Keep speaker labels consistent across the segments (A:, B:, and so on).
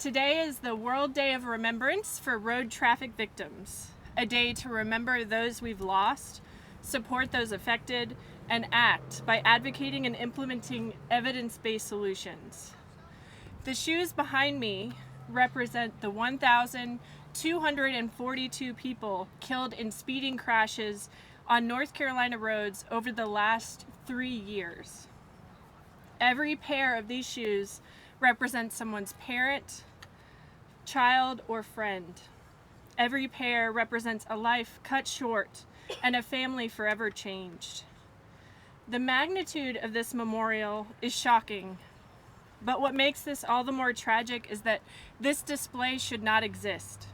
A: Today is the World Day of Remembrance for road traffic victims, a day to remember those we've lost, support those affected, and act by advocating and implementing evidence-based solutions. The shoes behind me represent the 1,242 people killed in speeding crashes on North Carolina roads over the last 3 years. Every pair of these shoes represents someone's parent, child, or friend. Every pair represents a life cut short and a family forever changed. The magnitude of this memorial is shocking, but what makes this all the more tragic is that this display should not exist.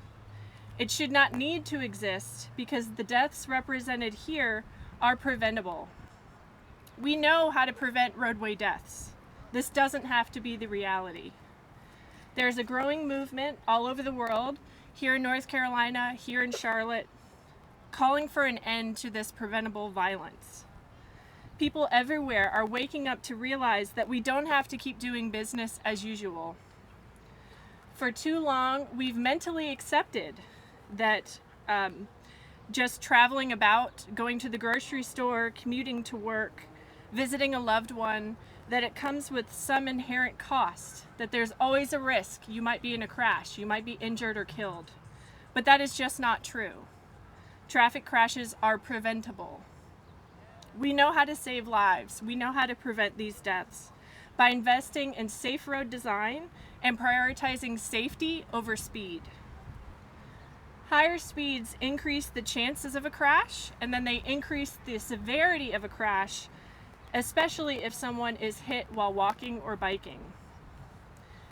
A: It should not need to exist because the deaths represented here are preventable. We know how to prevent roadway deaths. This doesn't have to be the reality. There's a growing movement all over the world, here in North Carolina, here in Charlotte, calling for an end to this preventable violence. People everywhere are waking up to realize that we don't have to keep doing business as usual. For too long, we've mentally accepted that just traveling about, going to the grocery store, commuting to work, visiting a loved one, that it comes with some inherent cost, that there's always a risk. You might be in a crash, you might be injured or killed. But that is just not true. Traffic crashes are preventable. We know how to save lives. We know how to prevent these deaths by investing in safe road design and prioritizing safety over speed. Higher speeds increase the chances of a crash, and then they increase the severity of a crash, especially if someone is hit while walking or biking.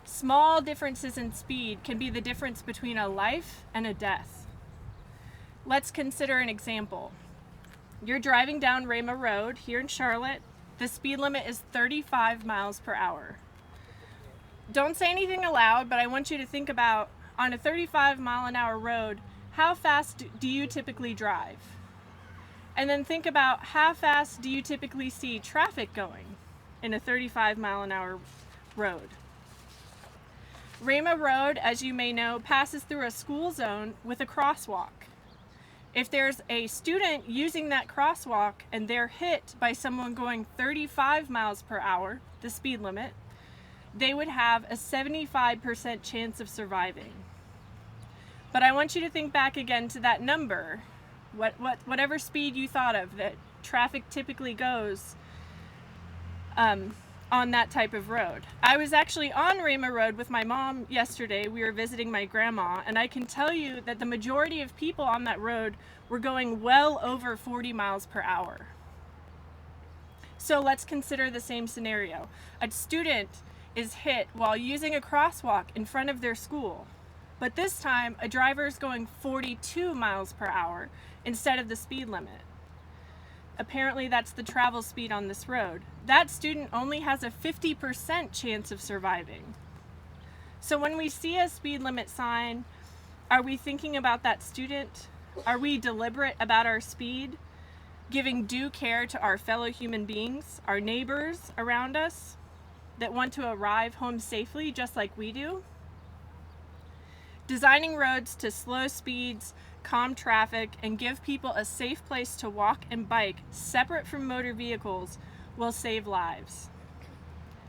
A: Small differences in speed can be the difference between a life and a death. Let's consider an example. You're driving down Rama Road here in Charlotte. The speed limit is 35 miles per hour. Don't say anything aloud, but I want you to think about, on a 35-mile-an-hour road, how fast do you typically drive? And then think about how fast do you typically see traffic going in a 35-mile-an-hour road. Rama Road, as you may know, passes through a school zone with a crosswalk. If there's a student using that crosswalk and they're hit by someone going 35 miles per hour, the speed limit, they would have a 75% chance of surviving. But I want you to think back again to that number. Whatever speed you thought of that traffic typically goes on that type of road. I was actually on Rama Road with my mom yesterday. We were visiting my grandma, and I can tell you that the majority of people on that road were going well over 40 miles per hour. So let's consider the same scenario. A student is hit while using a crosswalk in front of their school. But this time, a driver is going 42 miles per hour instead of the speed limit. Apparently, that's the travel speed on this road. That student only has a 50% chance of surviving. So when we see a speed limit sign, are we thinking about that student? Are we deliberate about our speed, giving due care to our fellow human beings, our neighbors around us that want to arrive home safely just like we do? Designing roads to slow speeds, calm traffic, and give people a safe place to walk and bike separate from motor vehicles will save lives.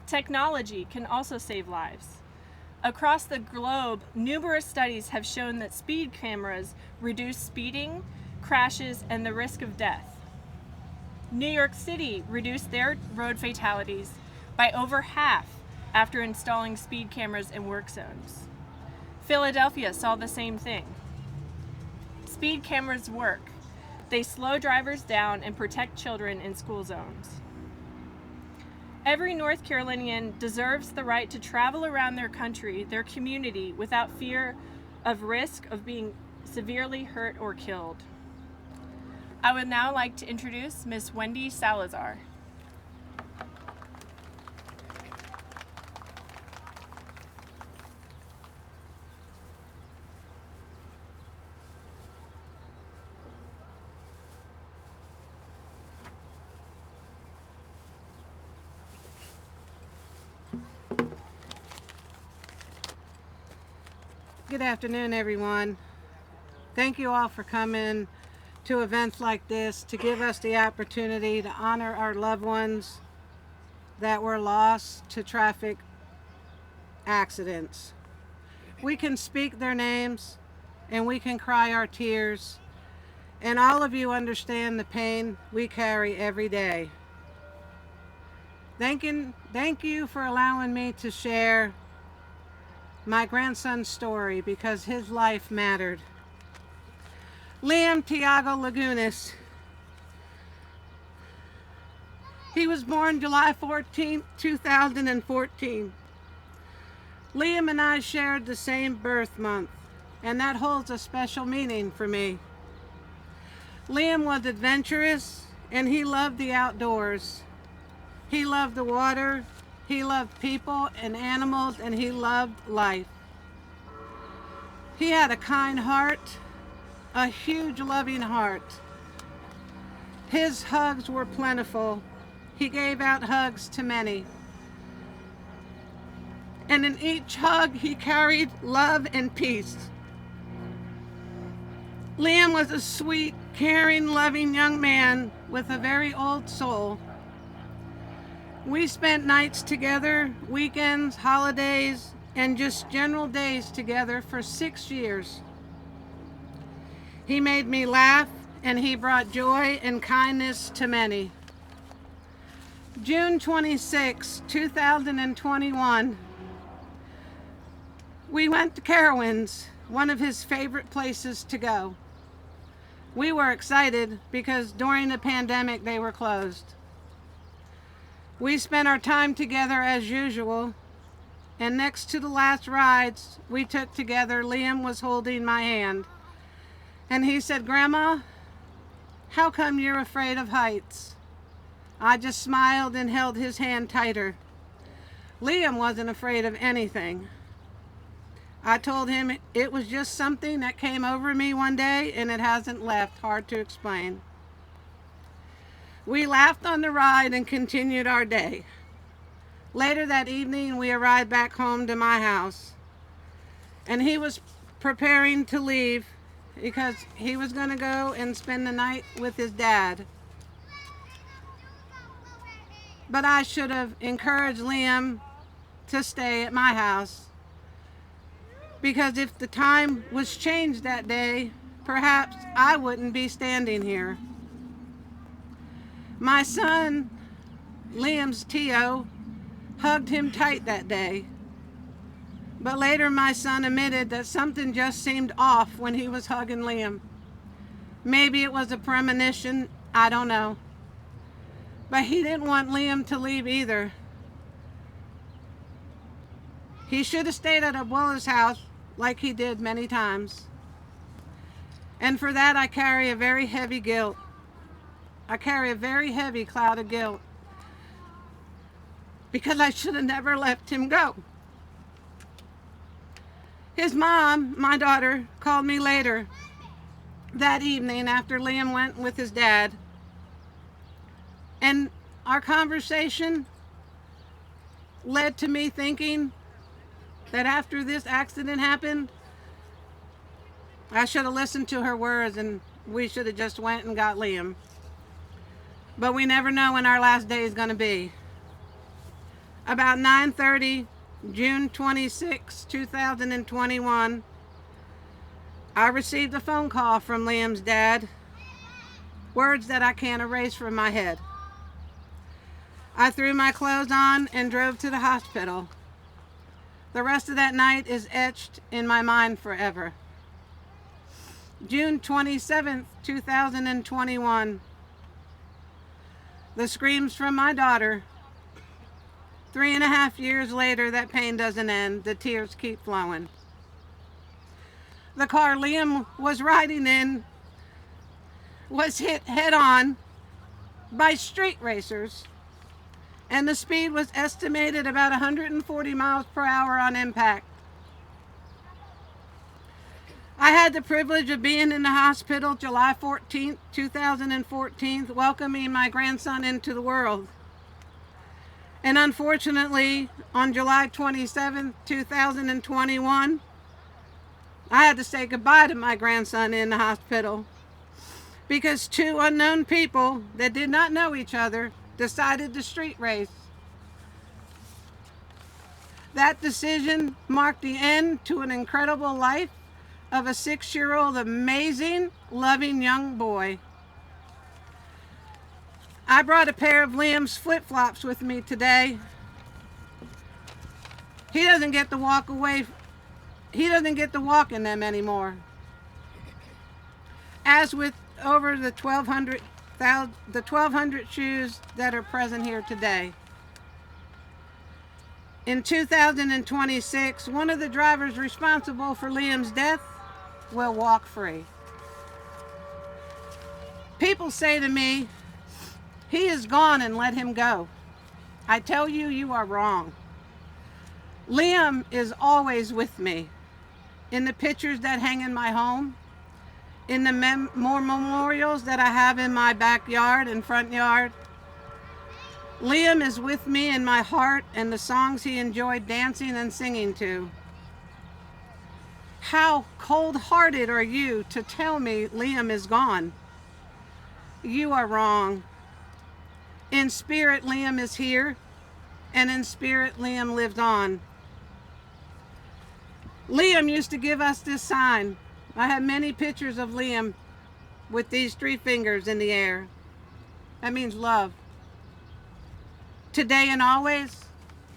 A: Technology can also save lives. Across the globe, numerous studies have shown that speed cameras reduce speeding, crashes, and the risk of death. New York City reduced their road fatalities by over half after installing speed cameras in work zones. Philadelphia saw the same thing. Speed cameras work. They slow drivers down and protect children in school zones. Every North Carolinian deserves the right to travel around their country, their community, without fear of risk of being severely hurt or killed. I would now like to introduce Ms. Wendy Salazar.
B: Good afternoon, everyone. Thank you all for coming to events like this to give us the opportunity to honor our loved ones that were lost to traffic accidents. We can speak their names and we can cry our tears, and all of you understand the pain we carry every day. Thank you for allowing me to share my grandson's story because his life mattered. Liam Tiago Lagunas. He was born July 14, 2014. Liam and I shared the same birth month, and that holds a special meaning for me. Liam was adventurous, and he loved the outdoors. He loved the water, he loved people and animals, and he loved life. He had a kind heart, a huge loving heart. His hugs were plentiful. He gave out hugs to many. And in each hug, he carried love and peace. Liam was a sweet, caring, loving young man with a very old soul. We spent nights together, weekends, holidays, and just general days together for 6 years. He made me laugh, and he brought joy and kindness to many. June 26, 2021, we went to Carowinds, one of his favorite places to go. We were excited because during the pandemic they were closed. We spent our time together as usual, and next to the last rides we took together, Liam was holding my hand. And he said, "Grandma, how come you're afraid of heights?" I just smiled and held his hand tighter. Liam wasn't afraid of anything. I told him it was just something that came over me one day and it hasn't left. Hard to explain. We laughed on the ride and continued our day. Later that evening, we arrived back home to my house, and he was preparing to leave because he was going to go and spend the night with his dad. But I should have encouraged Liam to stay at my house, because if the time was changed that day, perhaps I wouldn't be standing here. My son, Liam's Tio, hugged him tight that day. But later my son admitted that something just seemed off when he was hugging Liam. Maybe it was a premonition, I don't know. But he didn't want Liam to leave either. He should have stayed at Abuela's house like he did many times. And for that I carry a very heavy guilt. I carry a very heavy cloud of guilt, because I should have never left him go. His mom, my daughter, called me later that evening after Liam went with his dad. And our conversation led to me thinking that after this accident happened, I should have listened to her words and we should have just went and got Liam. But we never know when our last day is going to be. About 9:30, June 26, 2021, I received a phone call from Liam's dad, words that I can't erase from my head. I threw my clothes on and drove to the hospital. The rest of that night is etched in my mind forever. June 27, 2021, the screams from my daughter. 3.5 years later, that pain doesn't end. The tears keep flowing. The car Liam was riding in was hit head-on by street racers, and the speed was estimated about 140 miles per hour on impact. I had the privilege of being in the hospital July 14, 2014, welcoming my grandson into the world. And unfortunately, on July 27, 2021, I had to say goodbye to my grandson in the hospital because two unknown people that did not know each other decided to street race. That decision marked the end to an incredible life of a 6-year-old, amazing, loving young boy. I brought a pair of Liam's flip-flops with me today. He doesn't get to walk away. He doesn't get to walk in them anymore. As with over the 1,200 shoes that are present here today. In 2026, one of the drivers responsible for Liam's death will walk free. People say to me, "He is gone and let him go." I tell you, you are wrong. Liam is always with me. In the pictures that hang in my home, in the memorials that I have in my backyard and front yard. Liam is with me in my heart and the songs he enjoyed dancing and singing to. How cold-hearted are you to tell me Liam is gone? You are wrong. In spirit, Liam is here, and in spirit, Liam lived on. Liam used to give us this sign. I have many pictures of Liam with these 3 fingers in the air. That means love. Today and always,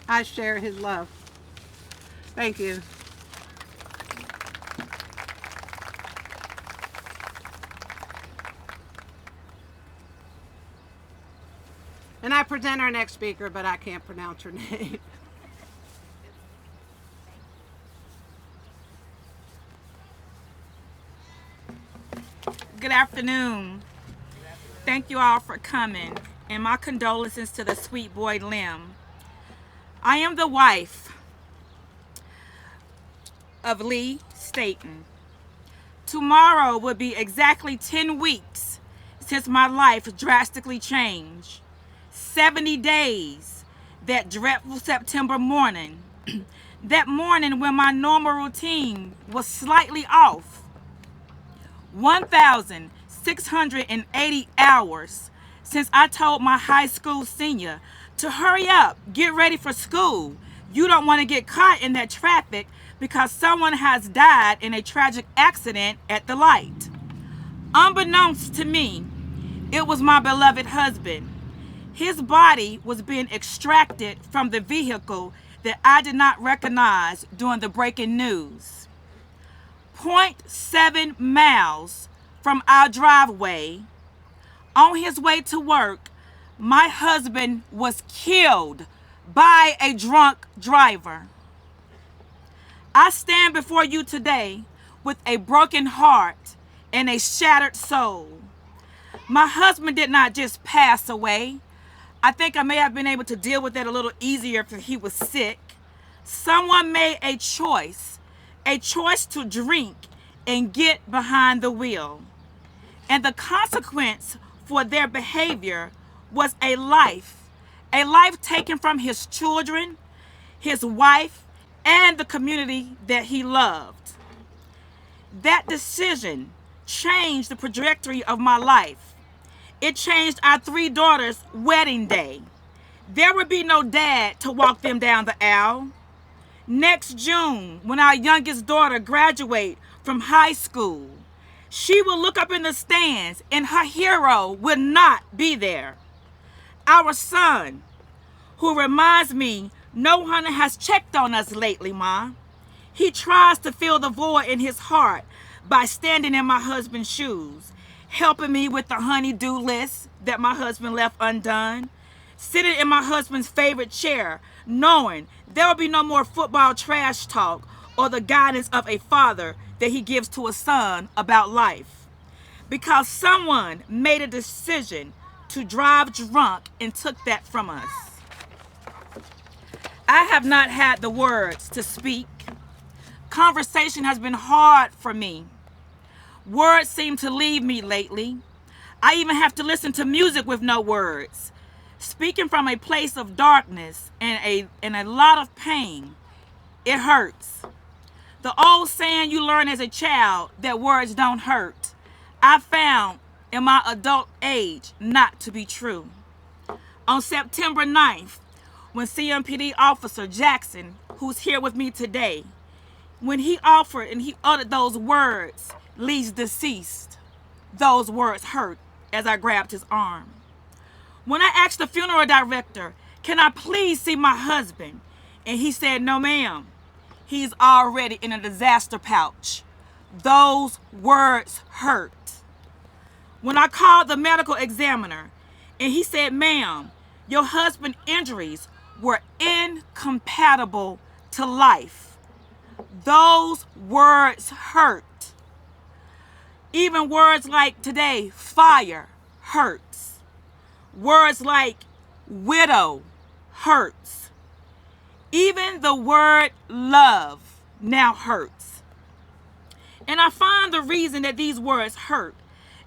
B: I share his love. Thank you. And I present our next speaker, but I can't pronounce her name.
C: Good afternoon. Thank you all for coming, and my condolences to the sweet boy Lim. I am the wife of Lee Staten. Tomorrow will be exactly 10 weeks since my life drastically changed. 70 days, that dreadful September morning. That morning when my normal routine was slightly off. 1,680 hours since I told my high school senior to hurry up, get ready for school. You don't want to get caught in that traffic because someone has died in a tragic accident at the light. Unbeknownst to me, it was my beloved husband. His body was being extracted from the vehicle that I did not recognize during the breaking news. 0.7 miles from our driveway, on his way to work, my husband was killed by a drunk driver. I stand before you today with a broken heart and a shattered soul. My husband did not just pass away. I think I may have been able to deal with that a little easier if he was sick. Someone made a choice to drink and get behind the wheel. And the consequence for their behavior was a life taken from his children, his wife, and the community that he loved. That decision changed the trajectory of my life. It changed our 3 daughters' wedding day. There would be no dad to walk them down the aisle. Next June, when our youngest daughter graduates from high school, she will look up in the stands and her hero will not be there. Our son, who reminds me, no one has checked on us lately, Ma. He tries to fill the void in his heart by standing in my husband's shoes, helping me with the honey-do list that my husband left undone, sitting in my husband's favorite chair, knowing there will be no more football trash talk or the guidance of a father that he gives to a son about life. Because someone made a decision to drive drunk and took that from us. I have not had the words to speak. Conversation has been hard for me. Words seem to leave me lately. I even have to listen to music with no words. Speaking from a place of darkness and a lot of pain, it hurts. The old saying you learn as a child that words don't hurt, I found in my adult age not to be true. On September 9th, when CMPD officer Jackson, who's here with me today, when he offered and he uttered those words, Lee's deceased, those words hurt as I grabbed his arm. When I asked the funeral director, can I please see my husband? And he said, no ma'am, he's already in a disaster pouch. Those words hurt. When I called the medical examiner and he said, ma'am, your husband's injuries were incompatible to life. Those words hurt. Even words like today, fire, hurts. Words like widow, hurts. Even the word love now hurts. And I find the reason that these words hurt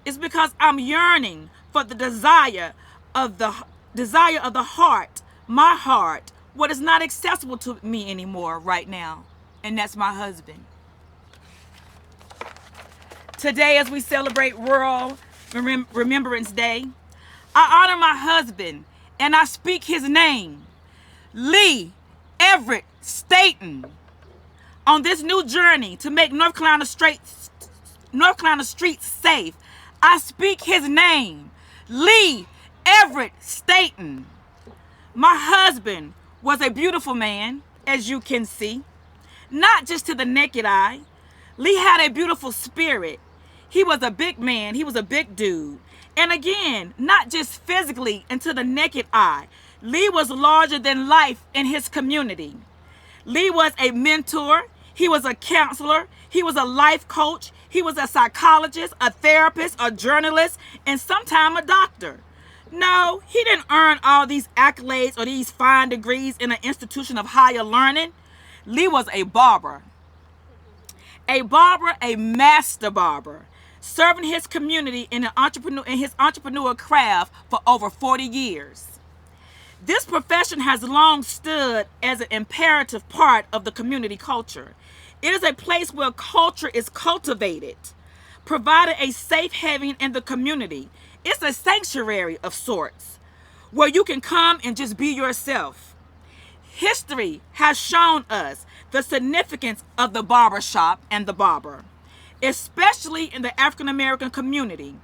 C: is because I'm yearning for the desire of the heart, my heart, what is not accessible to me anymore right now, and that's my husband. Today, as we celebrate World Remembrance Day, I honor my husband and I speak his name, Lee Everett Staten, on this new journey to make North Carolina streets safe. I speak his name, Lee Everett Staten. My husband was a beautiful man, as you can see, not just to the naked eye. Lee had a beautiful spirit. He was a big man. He was a big dude. And again, not just physically and to the naked eye. Lee was larger than life in his community. Lee was a mentor. He was a counselor. He was a life coach. He was a psychologist, a therapist, a journalist, and sometimes a doctor. No, he didn't earn all these accolades or these fine degrees in an institution of higher learning. Lee was a barber. A barber, a master barber, serving his community in his entrepreneur craft for over 40 years. This profession has long stood as an imperative part of the community culture. It is a place where culture is cultivated, providing a safe haven in the community. It's a sanctuary of sorts where you can come and just be yourself. History has shown us the significance of the barbershop and the barber, especially in the African American community.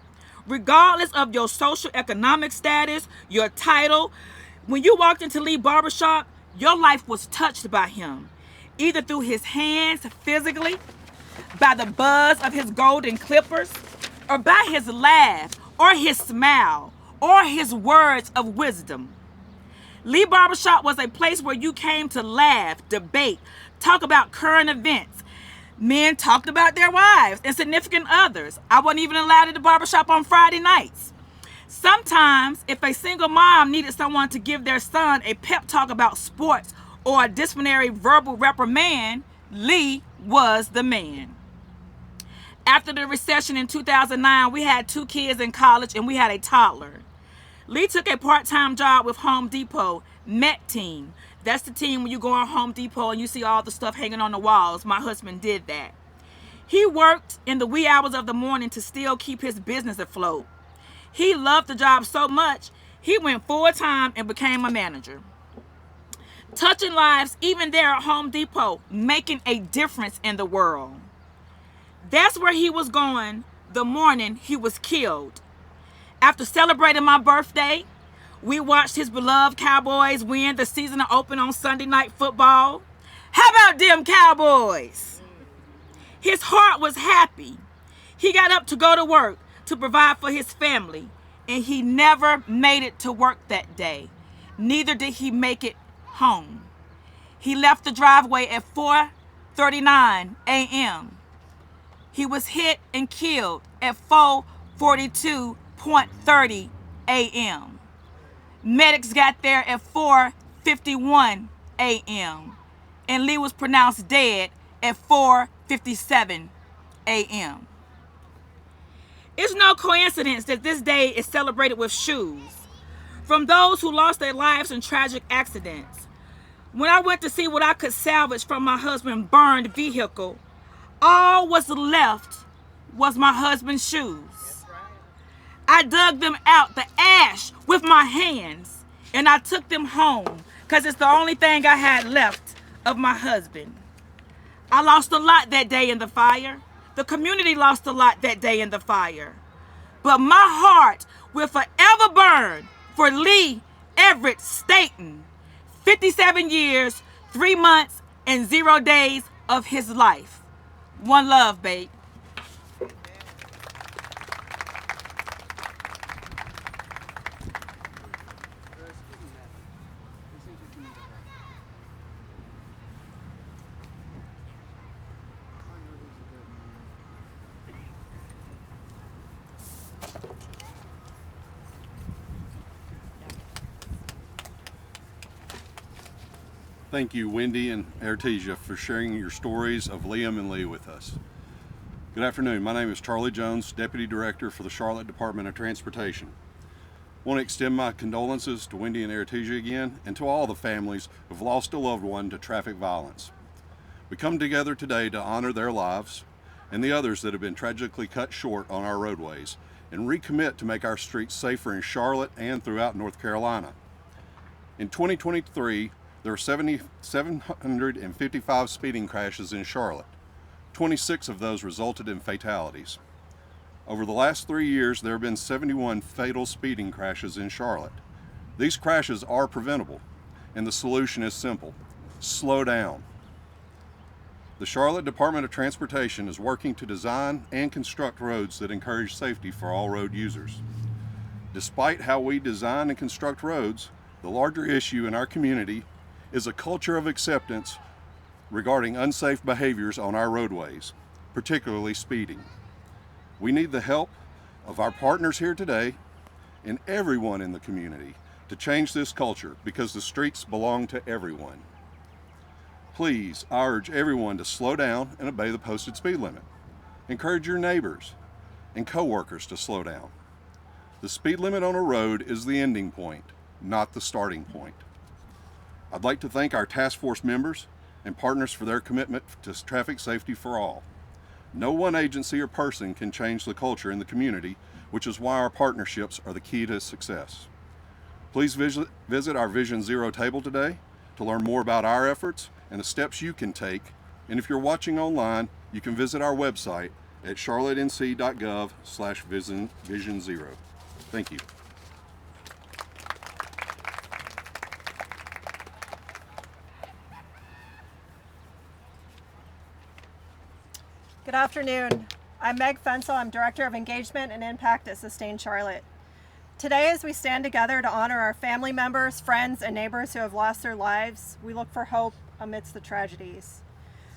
C: Regardless of your social economic status, your title, when you walked into Lee Barbershop, your life was touched by him, either through his hands physically, by the buzz of his golden clippers, or by his laugh, or his smile, or his words of wisdom. Lee Barbershop was a place where you came to laugh, debate, talk about current events. Men talked about their wives and significant others. I wasn't even allowed at the barbershop on Friday nights. Sometimes, if a single mom needed someone to give their son a pep talk about sports or a disciplinary verbal reprimand, Lee was the man. After the recession in 2009, we had 2 kids in college and we had a toddler. Lee took a part-time job with Home Depot, Met Team. That's the team when you go on Home Depot and you see all the stuff hanging on the walls. My husband did that. He worked in the wee hours of the morning to still keep his business afloat. He loved the job so much, he went full-time and became a manager. Touching lives even there at Home Depot, making a difference in the world. That's where he was going the morning he was killed. After celebrating my birthday, we watched his beloved Cowboys win the season opener on Sunday Night Football. How about them Cowboys? His heart was happy. He got up to go to work to provide for his family, and he never made it to work that day. Neither did he make it home. He left the driveway at 4:39 a.m. He was hit and killed at 4:42.30 a.m. Medics got there at 4:51 a.m. and Lee was pronounced dead at 4:57 a.m. It's no coincidence that this day is celebrated with shoes. From those who lost their lives in tragic accidents. When I went to see what I could salvage from my husband's burned vehicle, All was left was my husband's shoes. I dug them out the ash with my hands and I took them home because it's the only thing I had left of my husband. I lost a lot that day in the fire. The community lost a lot that day in the fire. But my heart will forever burn for Lee Everett Staten, 57 years, 3 months, and 0 days of his life. One love, babe.
D: Thank you, Wendy and Artesia, for sharing your stories of Liam and Lee with us. Good afternoon. My name is Charlie Jones, Deputy Director for the Charlotte Department of Transportation. I want to extend my condolences to Wendy and Artesia again, and to all the families who have lost a loved one to traffic violence. We come together today to honor their lives and the others that have been tragically cut short on our roadways, and recommit to make our streets safer in Charlotte and throughout North Carolina. In 2023, there were 755 speeding crashes in Charlotte. 26 of those resulted in fatalities. Over the last 3 years, there have been 71 fatal speeding crashes in Charlotte. These crashes are preventable, and the solution is simple: slow down. The Charlotte Department of Transportation is working to design and construct roads that encourage safety for all road users. Despite how we design and construct roads, the larger issue in our community is a culture of acceptance regarding unsafe behaviors on our roadways, particularly speeding. We need the help of our partners here today and everyone in the community to change this culture, because the streets belong to everyone. Please, I urge everyone to slow down and obey the posted speed limit. Encourage your neighbors and coworkers to slow down. The speed limit on a road is the ending point, not the starting point. I'd like to thank our task force members and partners for their commitment to traffic safety for all. No one agency or person can change the culture in the community, which is why our partnerships are the key to success. Please visit our Vision Zero table today to learn more about our efforts and the steps you can take. And if you're watching online, you can visit our website at charlottenc.gov/Vision Zero. Thank you.
E: Good afternoon. I'm Meg Fensel. I'm Director of Engagement and Impact at Sustain Charlotte. Today, as we stand together to honor our family members, friends, and neighbors who have lost their lives, we look for hope amidst the tragedies.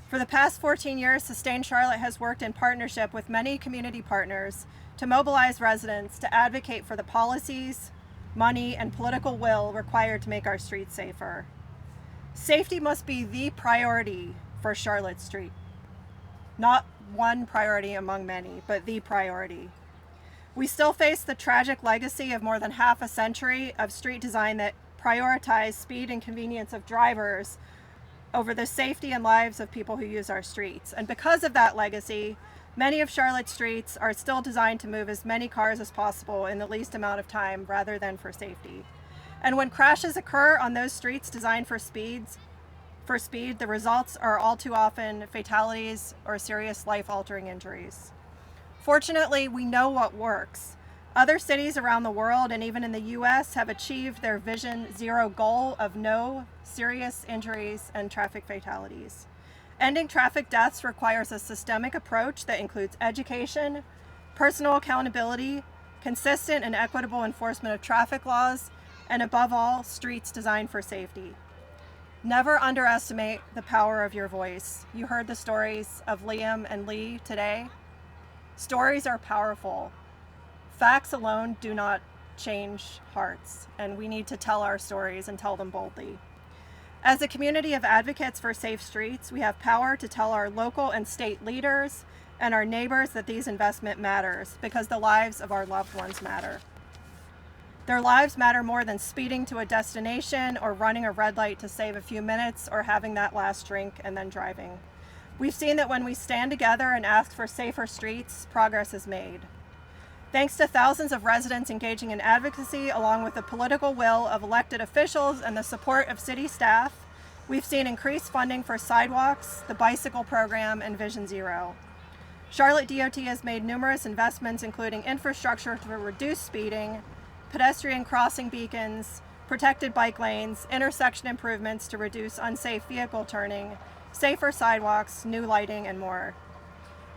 E: For the past 14 years, Sustain Charlotte has worked in partnership with many community partners to mobilize residents to advocate for the policies, money, and political will required to make our streets safer. Safety must be the priority for Charlotte Street. Not one priority among many, but the priority. We still face the tragic legacy of more than half a century of street design that prioritized speed and convenience of drivers over the safety and lives of people who use our streets. And because of that legacy, many of Charlotte's streets are still designed to move as many cars as possible in the least amount of time rather than for safety. And when crashes occur on those streets designed for speed, the results are all too often fatalities or serious life-altering injuries. Fortunately, we know what works. Other cities around the world and even in the US have achieved their Vision Zero goal of no serious injuries and traffic fatalities. Ending traffic deaths requires a systemic approach that includes education, personal accountability, consistent and equitable enforcement of traffic laws, and above all, streets designed for safety. Never underestimate the power of your voice. You heard the stories of Liam and Lee today. Stories are powerful. Facts alone do not change hearts, and we need to tell our stories and tell them boldly. As a community of advocates for safe streets, we have power to tell our local and state leaders and our neighbors that these investment matters, because the lives of our loved ones matter. Their lives matter more than speeding to a destination or running a red light to save a few minutes or having that last drink and then driving. We've seen that when we stand together and ask for safer streets, progress is made. Thanks to thousands of residents engaging in advocacy, along with the political will of elected officials and the support of city staff, we've seen increased funding for sidewalks, the bicycle program, and Vision Zero. Charlotte DOT has made numerous investments, including infrastructure to reduce speeding, pedestrian crossing beacons, protected bike lanes, intersection improvements to reduce unsafe vehicle turning, safer sidewalks, new lighting, and more.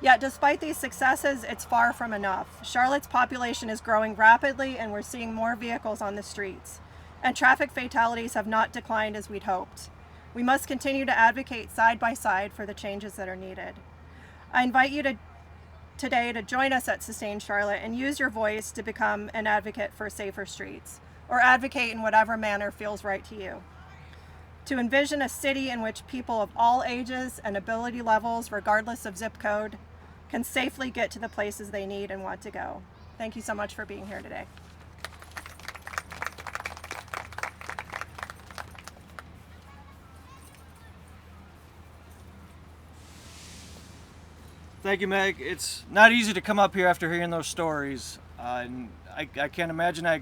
E: Yet despite these successes, it's far from enough. Charlotte's population is growing rapidly and we're seeing more vehicles on the streets. And traffic fatalities have not declined as we'd hoped. We must continue to advocate side by side for the changes that are needed. I invite you today to join us at Sustain Charlotte and use your voice to become an advocate for safer streets, or advocate in whatever manner feels right to you. To envision a city in which people of all ages and ability levels, regardless of zip code, can safely get to the places they need and want to go. Thank you so much for being here today.
F: Thank you, Meg. It's not easy to come up here after hearing those stories. And I can't imagine, I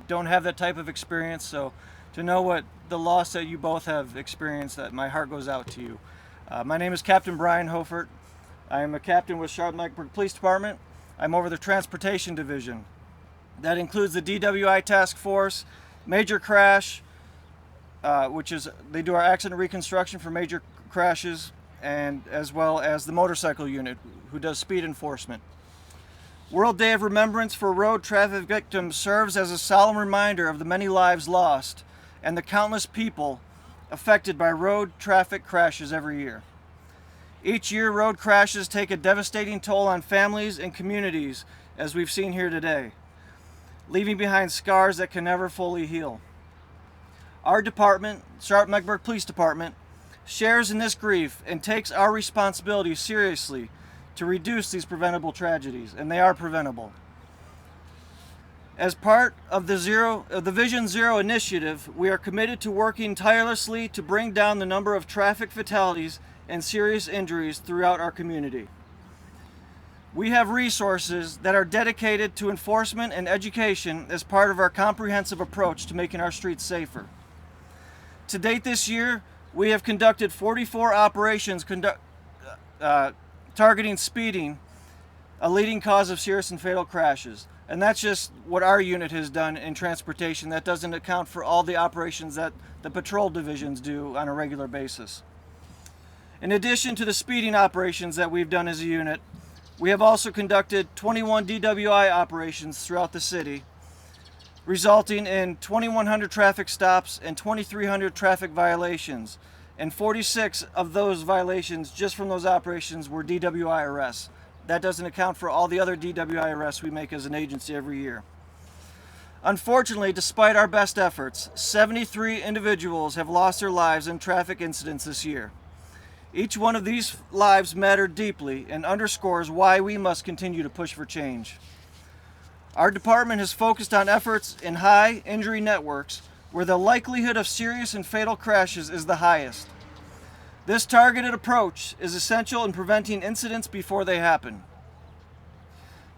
F: don't have that type of experience, so to know what the loss that you both have experienced, that my heart goes out to you. My name is Captain Brian Hofert. I am a captain with Charlotte-Mecklenburg Police Department. I'm over the Transportation Division. That includes the DWI Task Force, Major Crash, which is, they do our accident reconstruction for major crashes, and as well as the motorcycle unit, who does speed enforcement. World Day of Remembrance for Road Traffic Victims serves as a solemn reminder of the many lives lost and the countless people affected by road traffic crashes every year. Each year, road crashes take a devastating toll on families and communities, as we've seen here today, leaving behind scars that can never fully heal. Our department, Charlotte-Mecklenburg Police Department, shares in this grief and takes our responsibility seriously to reduce these preventable tragedies, and they are preventable. As part of the Vision Zero initiative, we are committed to working tirelessly to bring down the number of traffic fatalities and serious injuries throughout our community. We have resources that are dedicated to enforcement and education as part of our comprehensive approach to making our streets safer. To date this year, we have conducted 44 operations targeting speeding, a leading cause of serious and fatal crashes. And that's just what our unit has done in transportation. That doesn't account for all the operations that the patrol divisions do on a regular basis. In addition to the speeding operations that we've done as a unit, we have also conducted 21 DWI operations throughout the city, resulting in 2,100 traffic stops and 2,300 traffic violations. And 46 of those violations just from those operations were DWI arrests. That doesn't account for all the other DWI arrests we make as an agency every year. Unfortunately, despite our best efforts, 73 individuals have lost their lives in traffic incidents this year. Each one of these lives mattered deeply and underscores why we must continue to push for change. Our department has focused on efforts in high injury networks where the likelihood of serious and fatal crashes is the highest. This targeted approach is essential in preventing incidents before they happen.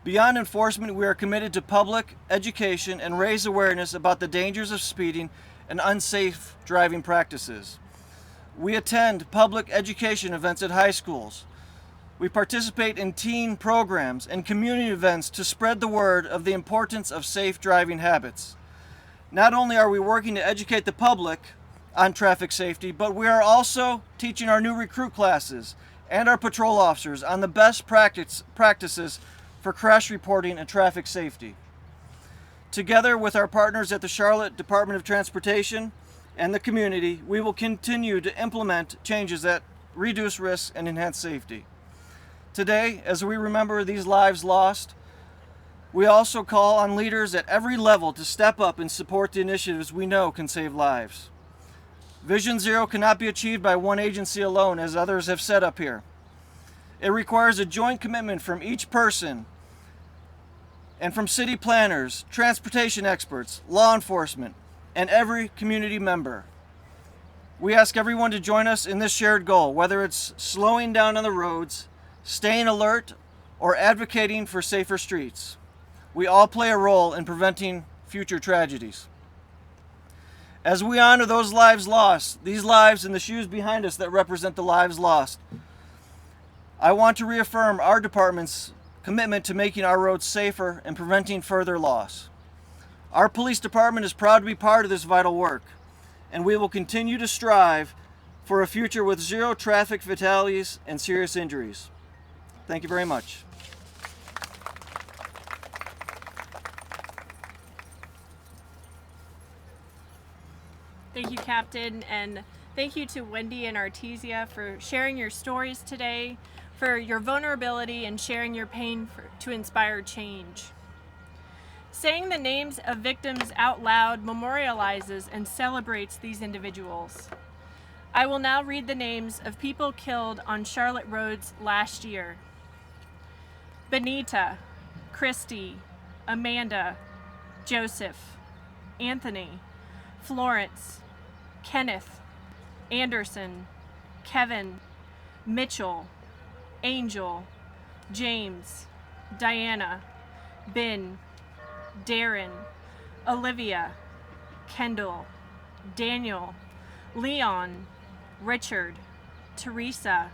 F: Beyond enforcement, we are committed to public education and raise awareness about the dangers of speeding and unsafe driving practices. We attend public education events at high schools. We participate in teen programs and community events to spread the word of the importance of safe driving habits. Not only are we working to educate the public on traffic safety, but we are also teaching our new recruit classes and our patrol officers on the best practices for crash reporting and traffic safety. Together with our partners at the Charlotte Department of Transportation and the community, we will continue to implement changes that reduce risks and enhance safety. Today, as we remember these lives lost, we also call on leaders at every level to step up and support the initiatives we know can save lives. Vision Zero cannot be achieved by one agency alone, as others have said up here. It requires a joint commitment from each person and from city planners, transportation experts, law enforcement, and every community member. We ask everyone to join us in this shared goal, whether it's slowing down on the roads, staying alert, or advocating for safer streets. We all play a role in preventing future tragedies. As we honor those lives lost, these lives in the shoes behind us that represent the lives lost, I want to reaffirm our department's commitment to making our roads safer and preventing further loss. Our police department is proud to be part of this vital work, and we will continue to strive for a future with zero traffic fatalities and serious injuries. Thank you very much.
A: Thank you, Captain, and thank you to Wendy and Artesia for sharing your stories today, for your vulnerability and sharing your pain to inspire change. Saying the names of victims out loud memorializes and celebrates these individuals. I will now read the names of people killed on Charlotte roads last year. Benita, Christy, Amanda, Joseph, Anthony, Florence, Kenneth, Anderson, Kevin, Mitchell, Angel, James, Diana, Ben, Darren, Olivia, Kendall, Daniel, Leon, Richard, Teresa,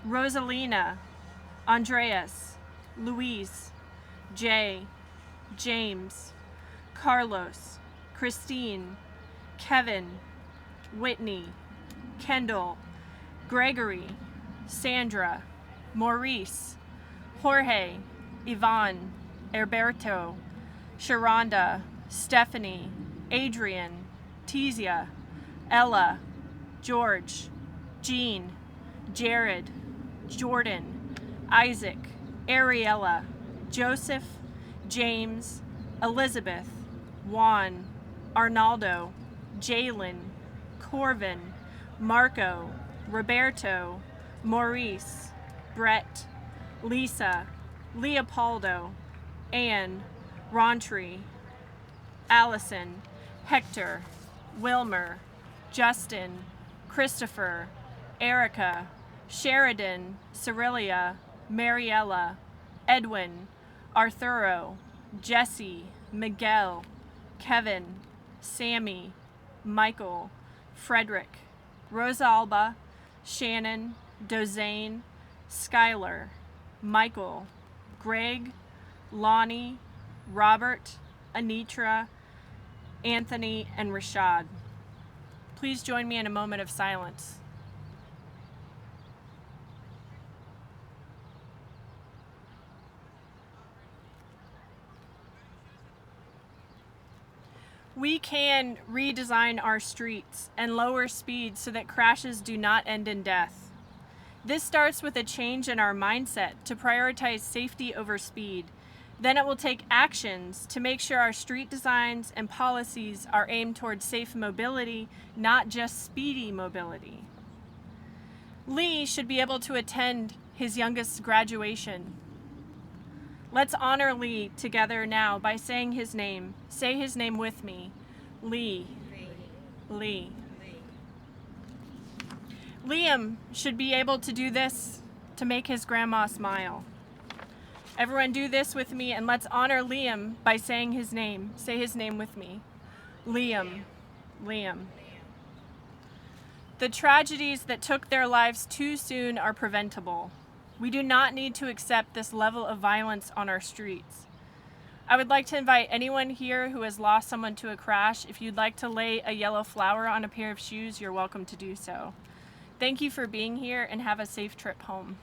A: Rosalina, Andreas, Luis, Jay, James, Carlos, Christine, Kevin, Whitney, Kendall, Gregory, Sandra, Maurice, Jorge, Yvonne, Alberto, Sharonda, Stephanie, Adrian, Tizia, Ella, George, Jean, Jared, Jordan, Isaac, Ariella, Joseph, James, Elizabeth, Juan, Arnaldo, Jalen, Corvin, Marco, Roberto, Maurice, Brett, Lisa, Leopoldo, Anne, Rontry, Allison, Hector, Wilmer, Justin, Christopher, Erica, Sheridan, Cerilia, Mariella, Edwin, Arturo, Jesse, Miguel, Kevin, Sammy, Michael, Frederick, Rosalba, Shannon, Dozane, Skylar, Michael, Greg, Lonnie, Robert, Anitra, Anthony, and Rashad. Please join me in a moment of silence. We can redesign our streets and lower speeds so that crashes do not end in death. This starts with a change in our mindset to prioritize safety over speed. Then it will take actions to make sure our street designs and policies are aimed towards safe mobility, not just speedy mobility. Lee should be able to attend his youngest's graduation. Let's honor Lee together now by saying his name. Say his name with me. Lee. Lee. Liam should be able to do this to make his grandma smile. Everyone do this with me, and let's honor Liam by saying his name. Say his name with me. Liam. Liam. The tragedies that took their lives too soon are preventable. We do not need to accept this level of violence on our streets. I would like to invite anyone here who has lost someone to a crash. If you'd like to lay a yellow flower on a pair of shoes, you're welcome to do so. Thank you for being here, and have a safe trip home.